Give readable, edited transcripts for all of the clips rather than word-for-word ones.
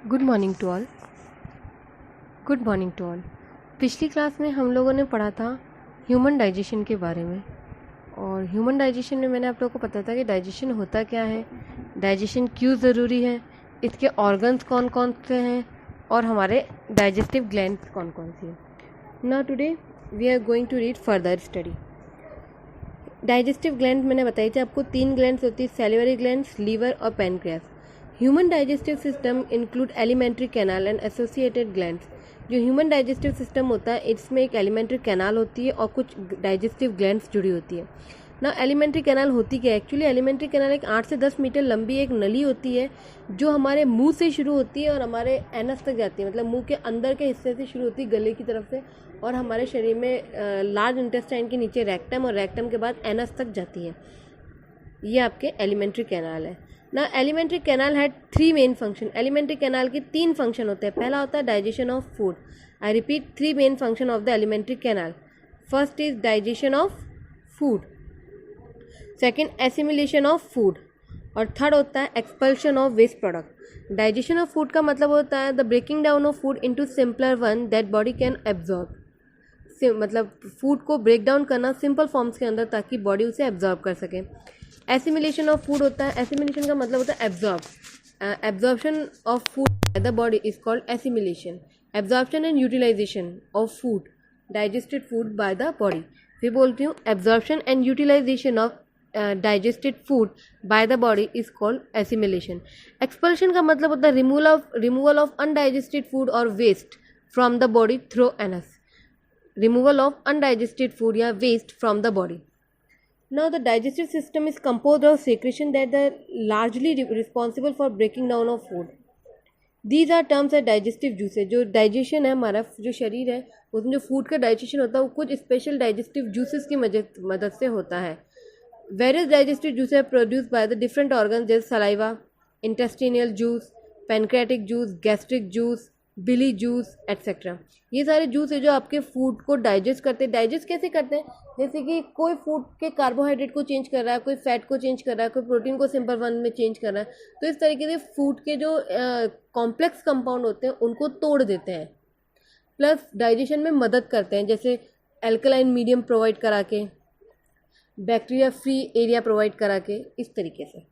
Good morning to all. Good morning to all. पिछली class में हम लोगों ने पढ़ा था ह्यूमन डाइजेशन के बारे में। और ह्यूमन डाइजेशन में मैंने आप लोगों को बताया था कि डाइजेशन होता क्या है, डाइजेशन क्यों ज़रूरी है, इसके ऑर्गन्स कौन कौन से हैं और हमारे डाइजेस्टिव ग्लैंड्स कौन कौन सी हैं। Now today we are going to read further study. Digestive gland मैंने बताई थी आपको, 3 ग्लैंड्स होती है, सैलिवरी ग्लैंड्स, लीवर और pancreas. Human digestive system include alimentary canal and associated glands. जो ह्यूमन डाइजेस्टिव सिस्टम होता है इसमें एक एलिमेंट्री कैनाल होती है और कुछ डाइजेस्टिव ग्लैंड्स जुड़ी होती है ना। एलिमेंट्री कैनाल होती क्या है? एक्चुअली एलिमेंट्री कैनाल एक 8 से 10 मीटर लंबी एक नली होती है जो हमारे मुंह से शुरू होती है और हमारे एनस तक जाती है, मतलब मुंह के अंदर के हिस्से से शुरू होती है गले की तरफ से, और हमारे शरीर में लार्ज इंटेस्टाइन के नीचे रेक्टम और रेक्टम के बाद एनस तक जाती है। ये आपके एलिमेंट्री कैनाल है ना। Alimentary canal had 3 main function. Alimentary canal के 3 फंक्शन होते हैं। पहला होता है digestion of food. I repeat, 3 main function of the alimentary canal. First is digestion of food, second assimilation of food, और थर्ड होता है expulsion of waste product. Digestion of food का मतलब होता है the breaking down of food into simpler one that body can absorb. मतलब food को break down करना सिंपल फॉर्म्स के अंदर ताकि बॉडी उसे एब्जॉर्ब कर सके। एसिमिलेशन ऑफ फूड होता है, एसिमिलेशन का मतलब होता है absorb. Absorption of food by the body is called assimilation. Absorption and utilisation of food, digested food by the body. फिर बोलती हूँ, absorption and utilisation of digested food by the body is called assimilation. Expulsion का मतलब होता है removal of undigested food और waste from the body through anus. Removal of undigested food या waste from the body. Now the digestive system is composed of secretion that are largely responsible for breaking down of food. These are terms as digestive juices. जो digestion है हमारा, जो शरीर है उसमें जो food का डाइजेशन होता है वो कुछ स्पेशल डाइजेस्टिव जूसेस की मदद से होता है। Various digestive juices are produced by the different organs जैसे saliva, intestinal juice, pancreatic juice, gastric juice, बिली जूस एट्सेट्रा। ये सारे जूस है जो आपके फूड को डाइजेस्ट करते हैं। डाइजेस्ट कैसे करते हैं? जैसे कि कोई फूड के कार्बोहाइड्रेट को चेंज कर रहा है, कोई फैट को चेंज कर रहा है, कोई प्रोटीन को सिंपल वन में चेंज कर रहा है, तो इस तरीके से फूड के जो कॉम्प्लेक्स कंपाउंड होते हैं उनको तोड़ देते हैं, प्लस डाइजेशन में मदद करते हैं, जैसे एल्कलाइन मीडियम प्रोवाइड करा के, बैक्टीरिया फ्री एरिया प्रोवाइड करा के, इस तरीके से।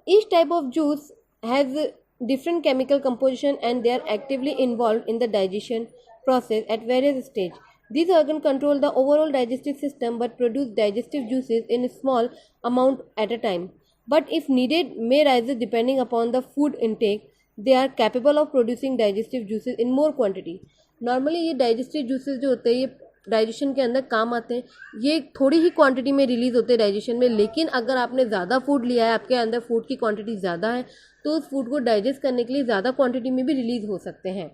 Each type of juice has different chemical composition and they are actively involved in the digestion process at various stage. These organs control the overall digestive system but produce digestive juices in a small amount at a time, but if needed may rise depending upon the food intake. They are capable of producing digestive juices in more quantity. Normally ये digestive juices जो होते हैं ये digestion के अंदर काम आते हैं। ये थोड़ी ही क्वांटिटी में रिलीज होते हैं डाइजेशन में, लेकिन अगर आपने ज़्यादा फूड लिया है, आपके अंदर फूड की क्वांटिटी ज़्यादा है, तो उस फूड को डाइजेस्ट करने के लिए ज़्यादा क्वांटिटी में भी रिलीज हो सकते हैं।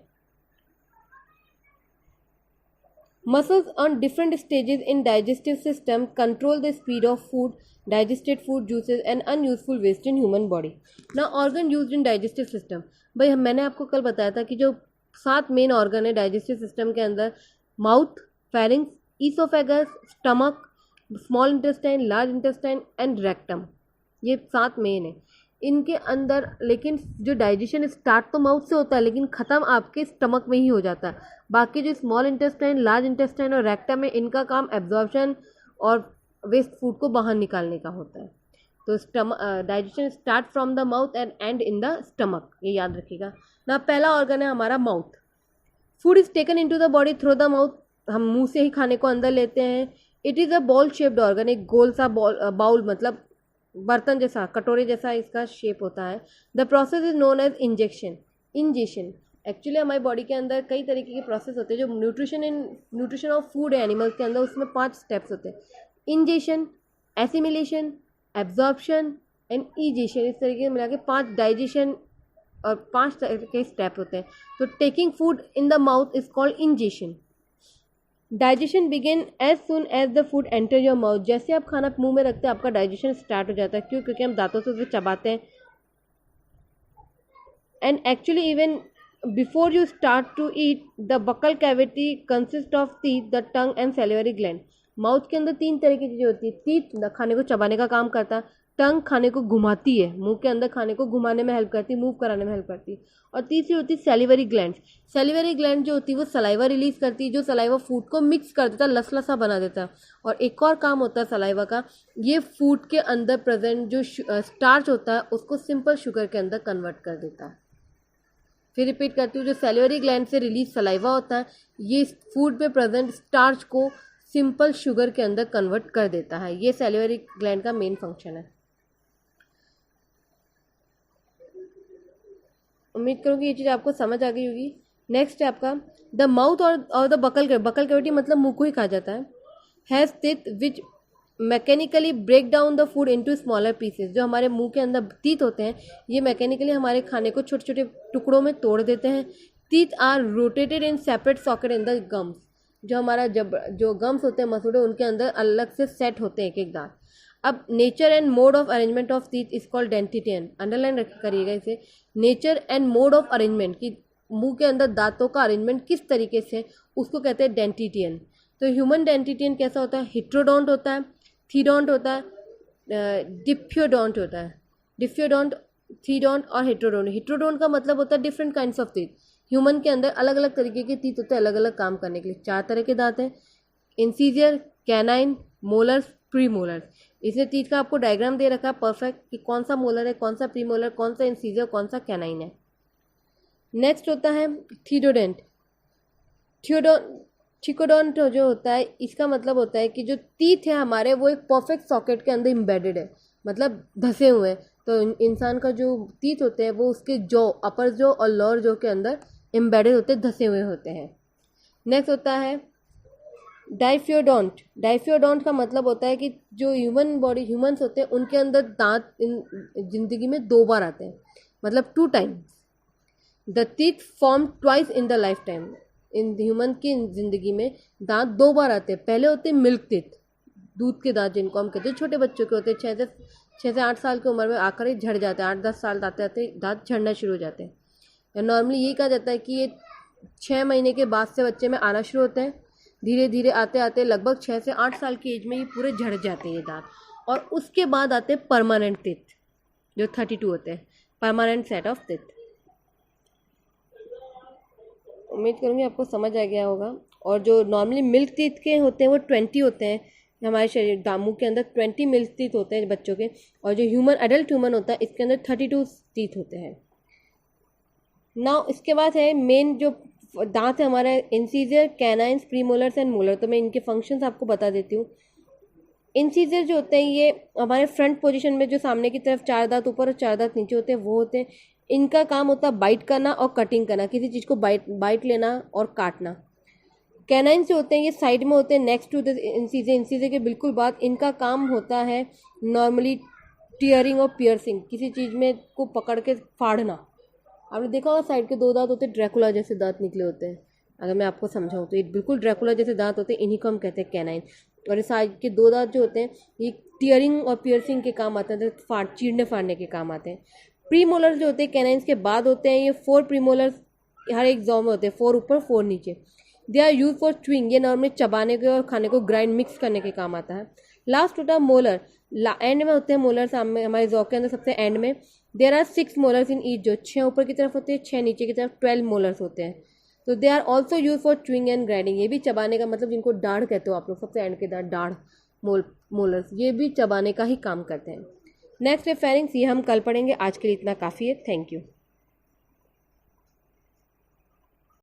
Muscles on different stages in digestive system control the speed of food, digested food juices and unuseful waste in human body. ना organ used in digestive system, भाई मैंने आपको कल बताया था कि जो 7 मेन ऑर्गन है डाइजेस्टिव सिस्टम के अंदर, mouth, pharynx, oesophagus, stomach, small intestine, large intestine and rectum, ये 7 मेन है इनके अंदर। लेकिन जो डाइजेशन स्टार्ट तो माउथ से होता है लेकिन ख़त्म आपके स्टमक में ही हो जाता है। बाकी जो स्मॉल इंटेस्टाइन, लार्ज इंटेस्टाइन और रेक्टम है, इनका काम एब्जॉर्प्शन और वेस्ट फूड को बाहर निकालने का होता है। तो digestion start from the mouth and and in the stomach, ये याद रखिएगा ना। पहला ऑर्गन है हमारा mouth. Food is taken into the body through the mouth, हम मुंह से ही खाने को अंदर लेते हैं। It is a ball shaped organ, एक गोल सा बाउल मतलब बर्तन जैसा, कटोरे जैसा इसका शेप होता है। The process is known as ingestion. Actually हमारी बॉडी के अंदर कई तरीके के प्रोसेस होते हैं। जो न्यूट्रिशन ऑफ फूड है एनिमल्स के अंदर, उसमें 5 स्टेप्स होते हैं। Ingestion, assimilation, absorption and egestion, इस तरीके से मिला के 5 डाइजेशन और 5 तरह के स्टेप होते हैं। तो taking food in the mouth is called ingestion. Digestion begin as soon as the food enter your mouth. जैसे आप खाना मुंह में रखते हैं आपका डाइजेशन स्टार्ट हो जाता है। क्यों? क्योंकि हम दांतों से उसे चबाते हैं। And actually even before you start to eat the buccal cavity consist of teeth, the tongue and salivary gland. Mouth के अंदर 3 तरह की चीज़ें होती है। टीथ खाने को चबाने का काम करता है, टंग खाने को घुमाती है, मुंह के अंदर खाने को घुमाने में हेल्प करती है, मूव कराने में हेल्प करती है। और तीसरी होती है सैलिवरी ग्लैंड। सैलिवरी ग्लैंड जो होती है वो सलाइवा रिलीज करती है, जो सलाइवा फूड को मिक्स कर देता है, लसलसा बना देता है। और एक और काम होता है सलाइवा का, ये फूड के अंदर प्रेजेंट जो स्टार्च होता है उसको सिंपल शुगर के अंदर कन्वर्ट कर देता है। फिर रिपीट करती हूँ, जो सैलिवरी ग्लैंड से रिलीज सलाइवा होता है ये फूड में प्रेजेंट स्टार्च को सिंपल शुगर के अंदर कन्वर्ट कर देता है। ये सैलिवरी ग्लैंड का मेन फंक्शन है। उम्मीद करूँ कि ये चीज़ आपको समझ आ गई होगी। नेक्स्ट है आपका द माउथ और द बकल कैविटी, मतलब मुंह को ही कहा जाता है। Has teeth which mechanically break down the food into smaller pieces. जो हमारे मुंह के अंदर टीथ होते हैं ये मैकेनिकली हमारे खाने को छोटे छोटे टुकड़ों में तोड़ देते हैं। Teeth are rotated in separate socket in the gums. जो हमारा जो गम्स होते हैं मसूड़े उनके अंदर अलग से सेट होते हैं एक एक दांत। अब nature and mode of arrangement of teeth is called dentition. Underline करिएगा इसे, nature and mode of arrangement कि मुंह के अंदर दांतों का अरेंजमेंट किस तरीके से, उसको कहते हैं डेंटिटियन। तो ह्यूमन डेंटिटियन कैसा होता है, हिट्रोडोंट होता है, थीडोंट होता है, डिप्योडोंट होता है। डिप्योडोंट, थीडोंट और हिट्रोडोंट। हिट्रोडोंट का मतलब होता है different kinds of teeth. Human के अंदर अलग अलग तरीके के टीथ होते हैं अलग अलग काम करने के लिए। 4 तरह के दांत हैं, incisor, canine, molars, pre molars. इसने टीथ का आपको डायग्राम दे रखा है परफेक्ट कि कौन सा मोलर है, कौन सा प्री मोलर, कौन सा इंसीजर, कौन सा कैनाइन है। नेक्स्ट होता है थीडोडेंट। थिकोडोंट जो होता है इसका मतलब होता है कि जो टीथ है हमारे वो एक परफेक्ट सॉकेट के अंदर इम्बेडेड है, मतलब धसे हुए हैं। तो इंसान का जो टीथ होते हैं वो उसके जॉ, अपर जॉ और लोअर जॉ के अंदर इम्बेडेड होते हैं, धसे हुए होते हैं। नेक्स्ट होता है डाइफ्योडोंट। डाइफ्योडोंट का मतलब होता है कि जो ह्यूमंस होते हैं उनके अंदर दांत जिंदगी में 2 बार आते हैं, मतलब 2 times. The teeth form twice in the life time. In human की जिंदगी में दांत 2 बार आते हैं। पहले होते हैं मिल्क टीथ, दूध के दांत जिनको हम कहते हैं। छोटे बच्चों के होते हैं, 6 से 8 साल की उम्र में आकर ही झड़ जाते हैं। 8-10 साल आते आते दांत झड़ना शुरू हो जाते हैं। नॉर्मली यही कहा जाता है कि ये 6 महीने के बाद से बच्चे में आना शुरू होते हैं। धीरे धीरे आते आते लगभग 6 से 8 साल की एज में ये पूरे झड़ जाते हैं ये दांत। और उसके बाद आते हैं परमानेंट टीथ जो 32 होते हैं, परमानेंट सेट ऑफ टीथ। उम्मीद करूँगी आपको समझ आ गया होगा। और जो नॉर्मली मिल्क टीथ के होते हैं वो 20 होते हैं। हमारे शरीर दामू के अंदर 20 मिल्क टीथ होते हैं बच्चों के। और जो एडल्ट ह्यूमन होता है इसके अंदर 32 टीथ होते हैं। नाउ इसके बाद है मेन जो दांत है हमारा incisor, canines, premolars and molar. तो मैं इनके फंक्शंस आपको बता देती हूँ। इंसीजर जो होते हैं ये हमारे फ्रंट पोजीशन में जो सामने की तरफ 4 दांत ऊपर और 4 दांत नीचे होते हैं वो होते हैं। इनका काम होता है बाइट करना और कटिंग करना, किसी चीज़ को बाइट लेना और काटना। कैनाइन जो होते हैं ये साइड में होते हैं next to the incisor. Incisor के बिल्कुल बाद इनका काम होता है नॉर्मली टीयरिंग और पियर्सिंग, किसी चीज़ में को पकड़ के फाड़ना। आपने देखा होगा साइड के 2 दांत होते हैं, ड्रैकुला जैसे दांत निकले होते हैं। अगर मैं आपको समझाऊँ तो ये बिल्कुल ड्रैकुला जैसे दांत होते हैं, इन्हीं को हम कहते हैं कैनाइन। और ये साइड के 2 दांत जो होते हैं ये टीयरिंग और पियर्सिंग के काम आते हैं, तो चीरने फाड़ने के काम आते हैं। प्रीमोलर्स जो होते हैं कैनाइन्स के बाद होते हैं, ये 4 प्रीमोलर्स हर एक जॉ में होते हैं, 4 ऊपर 4 नीचे। They are use for chewing, ये नॉर्मली चबाने के और खाने को ग्राइंड मिक्स करने के काम आता है। लास्ट होता है मोलर, एंड में होते हैं मोलर, सामने हमारे जॉ के अंदर सबसे एंड में। There are 6 molars in each, जो 6 ऊपर की तरफ होते हैं, 6 नीचे की तरफ, 12 मोलर्स होते हैं। तो they are also use for chewing and grinding, ये भी चबाने का, मतलब जिनको डाढ़ कहते हो आप लोग, सबसे एंड के दांत डाढ़ मोलर्स, ये भी चबाने का ही काम करते हैं। नेक्स्ट है फेरिंग्स, ये हम कल पढ़ेंगे। आज के लिए इतना काफ़ी है। Thank you.